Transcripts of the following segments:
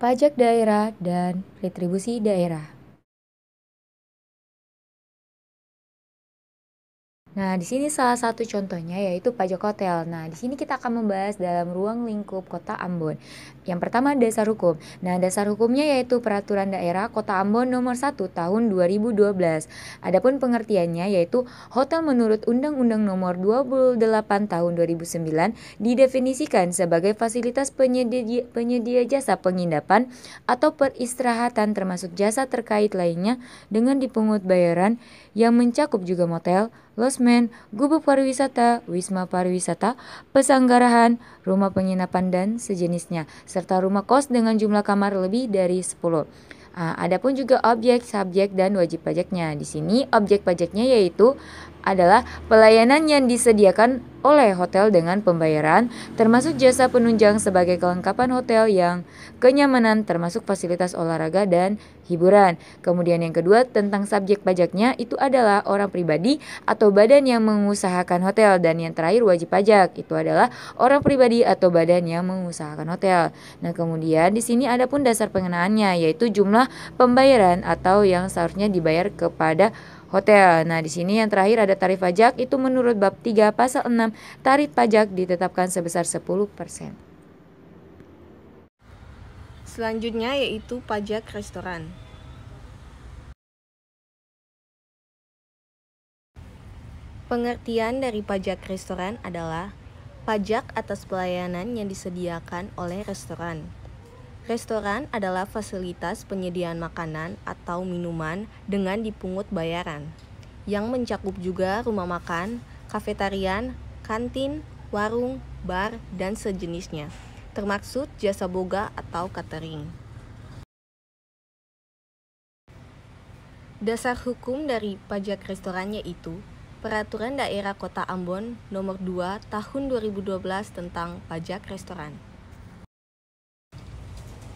pajak daerah, dan retribusi daerah. Nah, di sini salah satu contohnya yaitu pajak hotel. Nah, di sini kita akan membahas dalam ruang lingkup Kota Ambon. Yang pertama, dasar hukum. Nah, dasar hukumnya yaitu Peraturan Daerah Kota Ambon Nomor 1 Tahun 2012. Adapun pengertiannya yaitu hotel menurut Undang-Undang Nomor 28 Tahun 2009 didefinisikan sebagai fasilitas penyedia jasa penginapan atau peristirahatan termasuk jasa terkait lainnya dengan dipungut bayaran yang mencakup juga motel, losmen, gubuk pariwisata, wisma pariwisata, pesanggarahan, rumah penginapan dan sejenisnya, serta rumah kos dengan jumlah kamar lebih dari 10. Adapun juga objek, subjek, dan wajib pajaknya. Di sini objek pajaknya yaitu adalah pelayanan yang disediakan oleh hotel dengan pembayaran, termasuk jasa penunjang sebagai kelengkapan hotel yang kenyamanan termasuk fasilitas olahraga dan hiburan. Kemudian yang kedua tentang subjek pajaknya itu adalah orang pribadi atau badan yang mengusahakan hotel, dan yang terakhir wajib pajak itu adalah orang pribadi atau badan yang mengusahakan hotel. Nah, kemudian di sini ada pun dasar pengenaannya yaitu jumlah pembayaran atau yang seharusnya dibayar kepada hotel. Nah, di sini yang terakhir ada tarif pajak itu menurut bab 3 pasal 6 tarif pajak ditetapkan sebesar 10%. Selanjutnya yaitu pajak restoran. Pengertian dari pajak restoran adalah pajak atas pelayanan yang disediakan oleh restoran. Restoran adalah fasilitas penyediaan makanan atau minuman dengan dipungut bayaran, yang mencakup juga rumah makan, kafetarian, kantin, warung, bar, dan sejenisnya, termaksud jasa boga atau catering. Dasar hukum dari pajak restoran yaitu Peraturan Daerah Kota Ambon Nomor 2 Tahun 2012 tentang pajak restoran.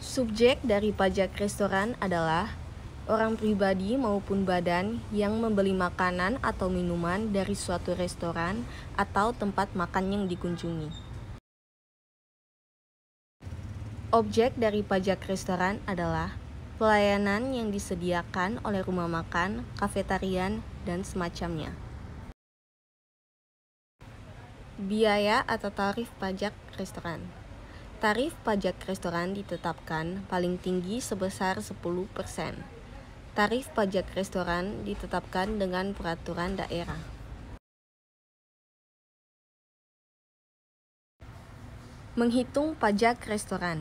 Subjek dari pajak restoran adalah orang pribadi maupun badan yang membeli makanan atau minuman dari suatu restoran atau tempat makan yang dikunjungi. Objek dari pajak restoran adalah pelayanan yang disediakan oleh rumah makan, kafetarian, dan semacamnya. Biaya atau tarif pajak restoran. Tarif pajak restoran ditetapkan paling tinggi sebesar 10%. Tarif pajak restoran ditetapkan dengan peraturan daerah. Menghitung pajak restoran.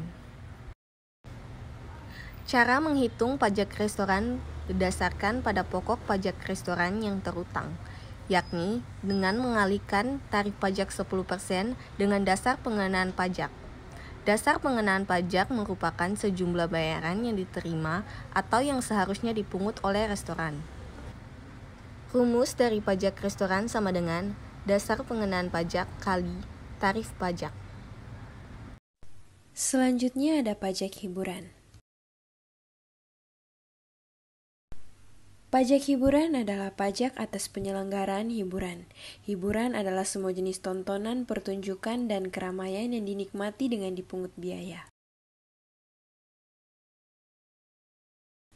Cara menghitung pajak restoran berdasarkan pada pokok pajak restoran yang terutang, yakni dengan mengalihkan tarif pajak 10% dengan dasar pengenaan pajak. Dasar pengenaan pajak merupakan sejumlah bayaran yang diterima atau yang seharusnya dipungut oleh restoran. Rumus dari pajak restoran sama dengan dasar pengenaan pajak kali tarif pajak. Selanjutnya ada pajak hiburan. Pajak hiburan adalah pajak atas penyelenggaraan hiburan. Hiburan adalah semua jenis tontonan, pertunjukan, dan keramaian yang dinikmati dengan dipungut biaya.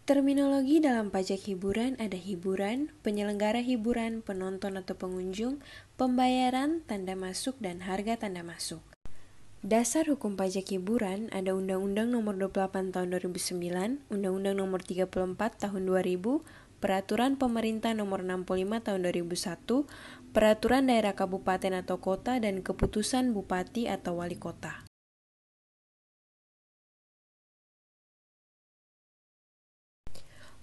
Terminologi dalam pajak hiburan ada hiburan, penyelenggara hiburan, penonton atau pengunjung, pembayaran, tanda masuk, dan harga tanda masuk. Dasar hukum pajak hiburan ada Undang-Undang Nomor 28 Tahun 2009, Undang-Undang Nomor 34 Tahun 2000, Peraturan Pemerintah Nomor 65 Tahun 2001, Peraturan Daerah Kabupaten atau Kota, dan Keputusan Bupati atau Wali Kota.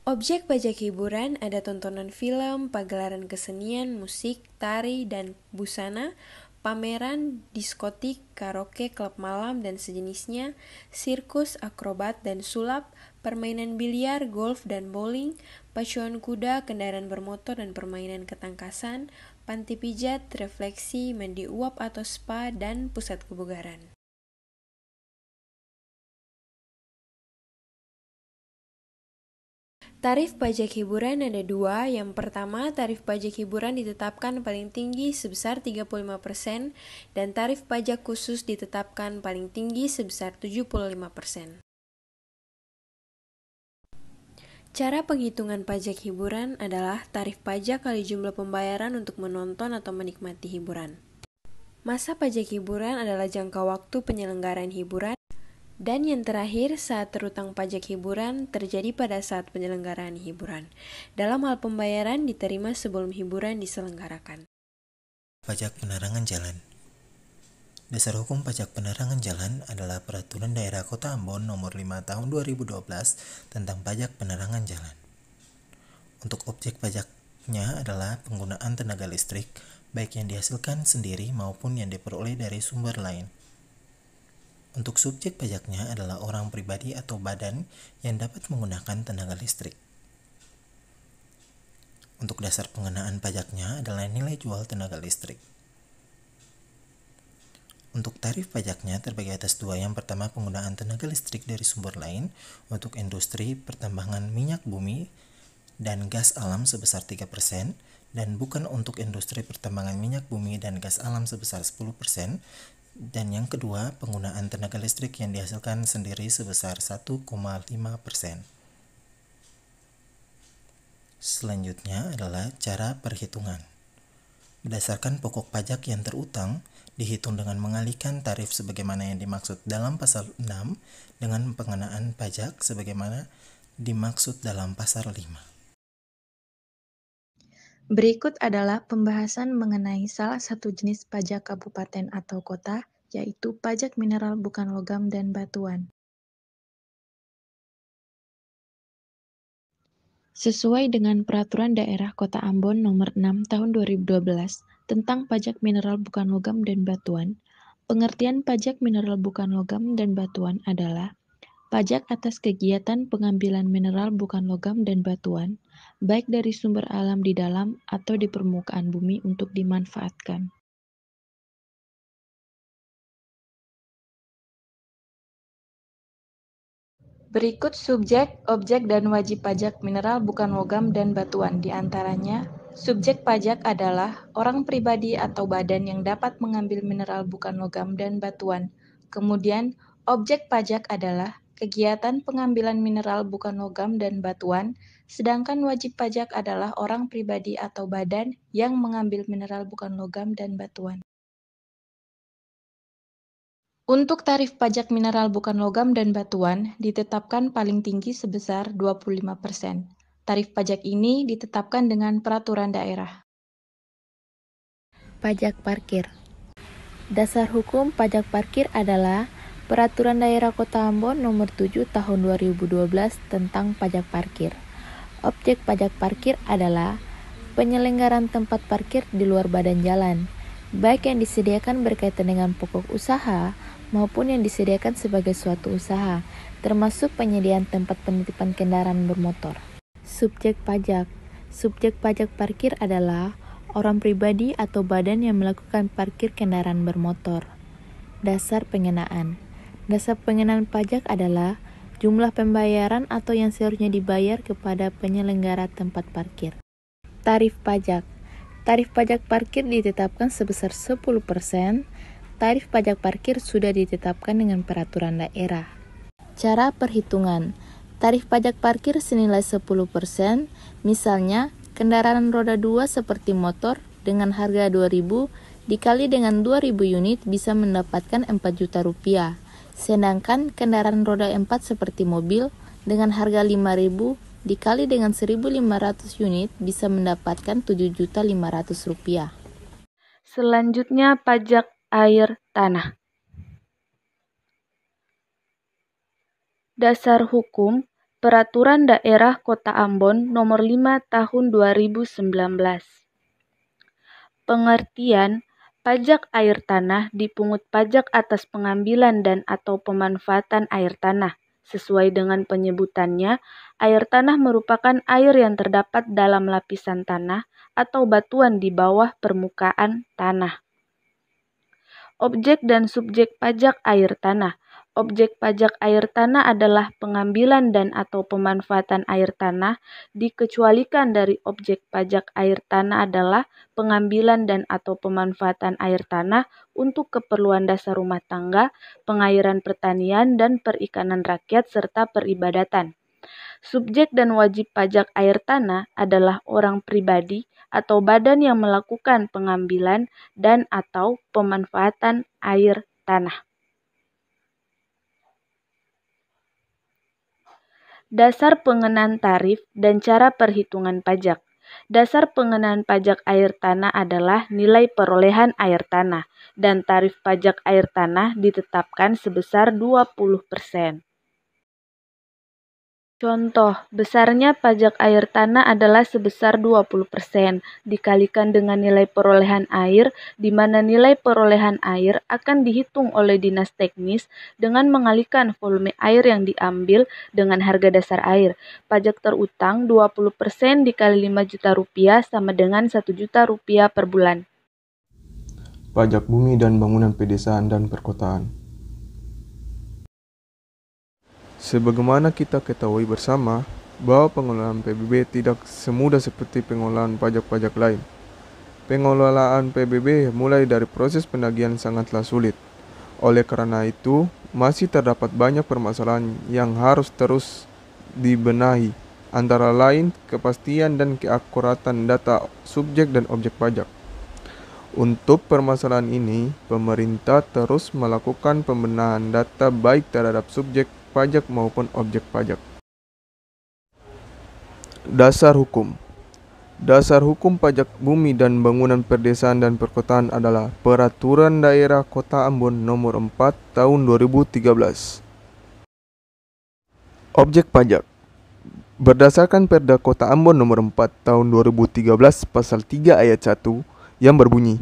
Objek pajak hiburan ada tontonan film, pagelaran kesenian, musik, tari, dan busana, pameran, diskotik, karaoke, klub malam, dan sejenisnya, sirkus, akrobat, dan sulap, permainan biliar, golf, dan bowling, pacuan kuda, kendaraan bermotor, dan permainan ketangkasan, panti pijat, refleksi, mandi uap atau spa, dan pusat kebugaran. Tarif pajak hiburan ada dua. Yang pertama, tarif pajak hiburan ditetapkan paling tinggi sebesar 35% dan tarif pajak khusus ditetapkan paling tinggi sebesar 75%. Cara penghitungan pajak hiburan adalah tarif pajak kali jumlah pembayaran untuk menonton atau menikmati hiburan. Masa pajak hiburan adalah jangka waktu penyelenggaraan hiburan, dan yang terakhir saat terutang pajak hiburan terjadi pada saat penyelenggaraan hiburan. Dalam hal pembayaran diterima sebelum hiburan diselenggarakan. Pajak penerangan jalan. Dasar hukum pajak penerangan jalan adalah Peraturan Daerah Kota Ambon Nomor 5 Tahun 2012 tentang pajak penerangan jalan. Untuk objek pajaknya adalah penggunaan tenaga listrik, baik yang dihasilkan sendiri maupun yang diperoleh dari sumber lain. Untuk subjek pajaknya adalah orang pribadi atau badan yang dapat menggunakan tenaga listrik. Untuk dasar pengenaan pajaknya adalah nilai jual tenaga listrik. Untuk tarif pajaknya terbagi atas dua. Yang pertama, penggunaan tenaga listrik dari sumber lain untuk industri pertambangan minyak bumi dan gas alam sebesar 3%, dan bukan untuk industri pertambangan minyak bumi dan gas alam sebesar 10%. Dan yang kedua, penggunaan tenaga listrik yang dihasilkan sendiri sebesar 1,5%. Selanjutnya adalah cara perhitungan. Berdasarkan pokok pajak yang terutang, dihitung dengan mengalihkan tarif sebagaimana yang dimaksud dalam pasal 6 dengan pengenaan pajak sebagaimana dimaksud dalam pasal 5. Berikut adalah pembahasan mengenai salah satu jenis pajak kabupaten atau kota, yaitu pajak mineral bukan logam dan batuan. Sesuai dengan Peraturan Daerah Kota Ambon Nomor 6 Tahun 2012 tentang pajak mineral bukan logam dan batuan, pengertian pajak mineral bukan logam dan batuan adalah pajak atas kegiatan pengambilan mineral bukan logam dan batuan, baik dari sumber alam di dalam atau di permukaan bumi untuk dimanfaatkan. Berikut subjek, objek, dan wajib pajak mineral bukan logam dan batuan. Di antaranya, subjek pajak adalah orang pribadi atau badan yang dapat mengambil mineral bukan logam dan batuan. Kemudian, objek pajak adalah kegiatan pengambilan mineral bukan logam dan batuan, sedangkan wajib pajak adalah orang pribadi atau badan yang mengambil mineral bukan logam dan batuan. Untuk tarif pajak mineral bukan logam dan batuan ditetapkan paling tinggi sebesar 25%. Tarif pajak ini ditetapkan dengan peraturan daerah. Pajak parkir. Dasar hukum pajak parkir adalah Peraturan Daerah Kota Ambon Nomor 7 Tahun 2012 tentang pajak parkir. Objek pajak parkir adalah penyelenggaraan tempat parkir di luar badan jalan, baik yang disediakan berkaitan dengan pokok usaha maupun yang disediakan sebagai suatu usaha, termasuk penyediaan tempat penitipan kendaraan bermotor. Subjek pajak. Subjek pajak parkir adalah orang pribadi atau badan yang melakukan parkir kendaraan bermotor. Dasar pengenaan. Dasar pengenaan pajak adalah jumlah pembayaran atau yang seharusnya dibayar kepada penyelenggara tempat parkir. Tarif pajak. Tarif pajak parkir ditetapkan sebesar 10%. Tarif pajak parkir sudah ditetapkan dengan peraturan daerah. Cara perhitungan. Tarif pajak parkir senilai 10%, misalnya kendaraan roda 2 seperti motor dengan harga 2.000 dikali dengan 2.000 unit bisa mendapatkan 4 juta rupiah. Sedangkan kendaraan roda 4 seperti mobil dengan harga 5.000 dikali dengan 1.500 unit bisa mendapatkan 7.500.000 rupiah. Selanjutnya pajak air tanah. Dasar hukum Peraturan Daerah Kota Ambon Nomor 5 Tahun 2019. Pengertian pajak air tanah dipungut pajak atas pengambilan dan atau pemanfaatan air tanah. Sesuai dengan penyebutannya, air tanah merupakan air yang terdapat dalam lapisan tanah atau batuan di bawah permukaan tanah. Objek dan subjek pajak air tanah. Objek pajak air tanah adalah pengambilan dan atau pemanfaatan air tanah, dikecualikan dari objek pajak air tanah adalah pengambilan dan atau pemanfaatan air tanah untuk keperluan dasar rumah tangga, pengairan pertanian dan perikanan rakyat serta peribadatan. Subjek dan wajib pajak air tanah adalah orang pribadi atau badan yang melakukan pengambilan dan atau pemanfaatan air tanah. Dasar pengenaan tarif dan cara perhitungan pajak. Dasar pengenaan pajak air tanah adalah nilai perolehan air tanah, dan tarif pajak air tanah ditetapkan sebesar 20%. Contoh, besarnya pajak air tanah adalah sebesar 20% dikalikan dengan nilai perolehan air, di mana nilai perolehan air akan dihitung oleh Dinas Teknis dengan mengalikan volume air yang diambil dengan harga dasar air. Pajak terutang 20% dikali 5 juta rupiah sama dengan 1 juta rupiah per bulan. Pajak bumi dan bangunan pedesaan dan perkotaan. Sebagaimana kita ketahui bersama, bahwa pengelolaan PBB tidak semudah seperti pengelolaan pajak-pajak lain. Pengelolaan PBB mulai dari proses penagihan sangatlah sulit. Oleh karena itu, masih terdapat banyak permasalahan yang harus terus dibenahi, antara lain kepastian dan keakuratan data subjek dan objek pajak. Untuk permasalahan ini, pemerintah terus melakukan pembenahan data baik terhadap subjek pajak maupun objek pajak. Dasar hukum. Dasar hukum pajak bumi dan bangunan pedesaan dan perkotaan adalah Peraturan Daerah Kota Ambon Nomor 4 Tahun 2013. Objek pajak. Berdasarkan Perda Kota Ambon Nomor 4 Tahun 2013 Pasal 3 Ayat 1 yang berbunyi,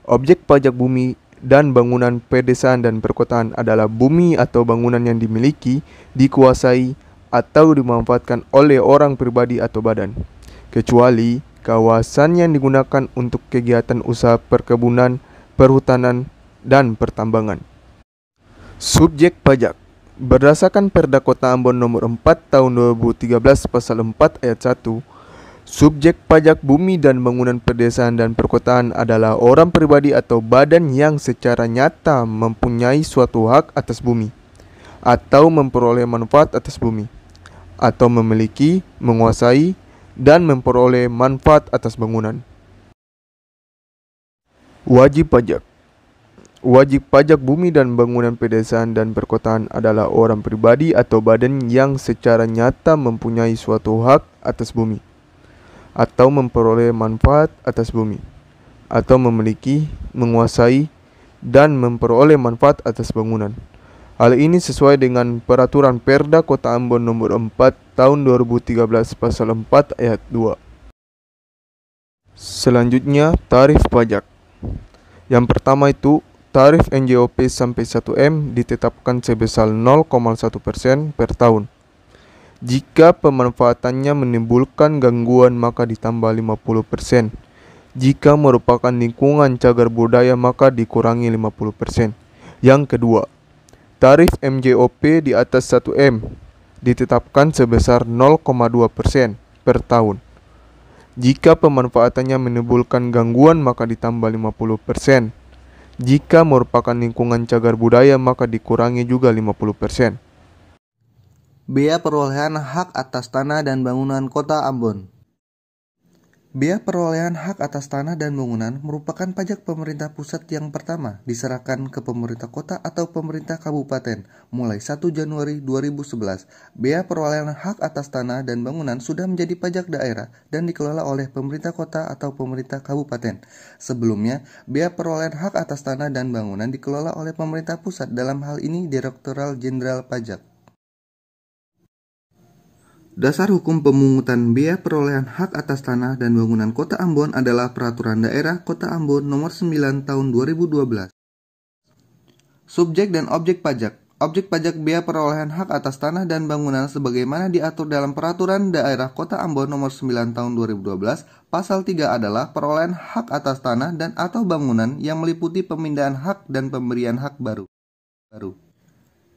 objek pajak bumi dan bangunan pedesaan dan perkotaan adalah bumi atau bangunan yang dimiliki, dikuasai, atau dimanfaatkan oleh orang pribadi atau badan, kecuali kawasan yang digunakan untuk kegiatan usaha perkebunan, perhutanan, dan pertambangan. Subjek pajak. Berdasarkan Perda Kota Ambon Nomor 4 Tahun 2013 Pasal 4 Ayat 1, subjek pajak bumi dan bangunan pedesaan dan perkotaan adalah orang pribadi atau badan yang secara nyata mempunyai suatu hak atas bumi, atau memperoleh manfaat atas bumi, atau memiliki, menguasai, dan memperoleh manfaat atas bangunan. Wajib pajak. Wajib pajak bumi dan bangunan pedesaan dan perkotaan adalah orang pribadi atau badan yang secara nyata mempunyai suatu hak atas bumi, atau memperoleh manfaat atas bumi, atau memiliki, menguasai, dan memperoleh manfaat atas bangunan. Hal ini sesuai dengan Peraturan Perda Kota Ambon Nomor 4 Tahun 2013 Pasal 4 Ayat 2. Selanjutnya, tarif pajak. Yang pertama itu, tarif NJOP sampai 1M ditetapkan sebesar 0,1% per tahun. Jika pemanfaatannya menimbulkan gangguan maka ditambah 50%. Jika merupakan lingkungan cagar budaya maka dikurangi 50%. Yang kedua, tarif MJOP di atas 1M ditetapkan sebesar 0,2% per tahun. Jika pemanfaatannya menimbulkan gangguan maka ditambah 50%. Jika merupakan lingkungan cagar budaya maka dikurangi juga 50%. Bea perolehan hak atas tanah dan bangunan Kota Ambon. Bea perolehan hak atas tanah dan bangunan merupakan pajak pemerintah pusat yang pertama diserahkan ke pemerintah kota atau pemerintah kabupaten mulai 1 Januari 2011. Bea perolehan hak atas tanah dan bangunan sudah menjadi pajak daerah dan dikelola oleh pemerintah kota atau pemerintah kabupaten. Sebelumnya, bea perolehan hak atas tanah dan bangunan dikelola oleh pemerintah pusat, dalam hal ini Direktorat Jenderal Pajak. Dasar hukum pemungutan bea perolehan hak atas tanah dan bangunan Kota Ambon adalah Peraturan Daerah Kota Ambon Nomor 9 Tahun 2012. Subjek dan objek pajak. Objek pajak bea perolehan hak atas tanah dan bangunan sebagaimana diatur dalam Peraturan Daerah Kota Ambon Nomor 9 Tahun 2012, Pasal 3 adalah perolehan hak atas tanah dan atau bangunan yang meliputi pemindahan hak dan pemberian hak baru.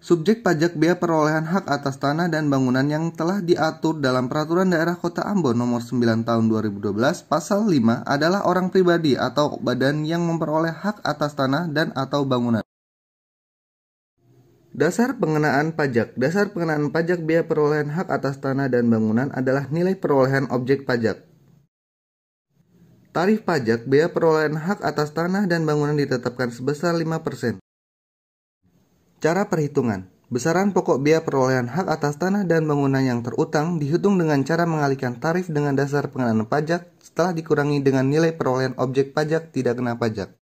Subjek pajak bea perolehan hak atas tanah dan bangunan yang telah diatur dalam Peraturan Daerah Kota Ambon Nomor 9 Tahun 2012 Pasal 5 adalah orang pribadi atau badan yang memperoleh hak atas tanah dan atau bangunan. Dasar pengenaan pajak. Dasar pengenaan pajak biaya perolehan hak atas tanah dan bangunan adalah nilai perolehan objek pajak. Tarif pajak biaya perolehan hak atas tanah dan bangunan ditetapkan sebesar 5%. Cara perhitungan. Besaran pokok biaya perolehan hak atas tanah dan bangunan yang terutang dihitung dengan cara mengalihkan tarif dengan dasar pengenaan pajak setelah dikurangi dengan nilai perolehan objek pajak tidak kena pajak.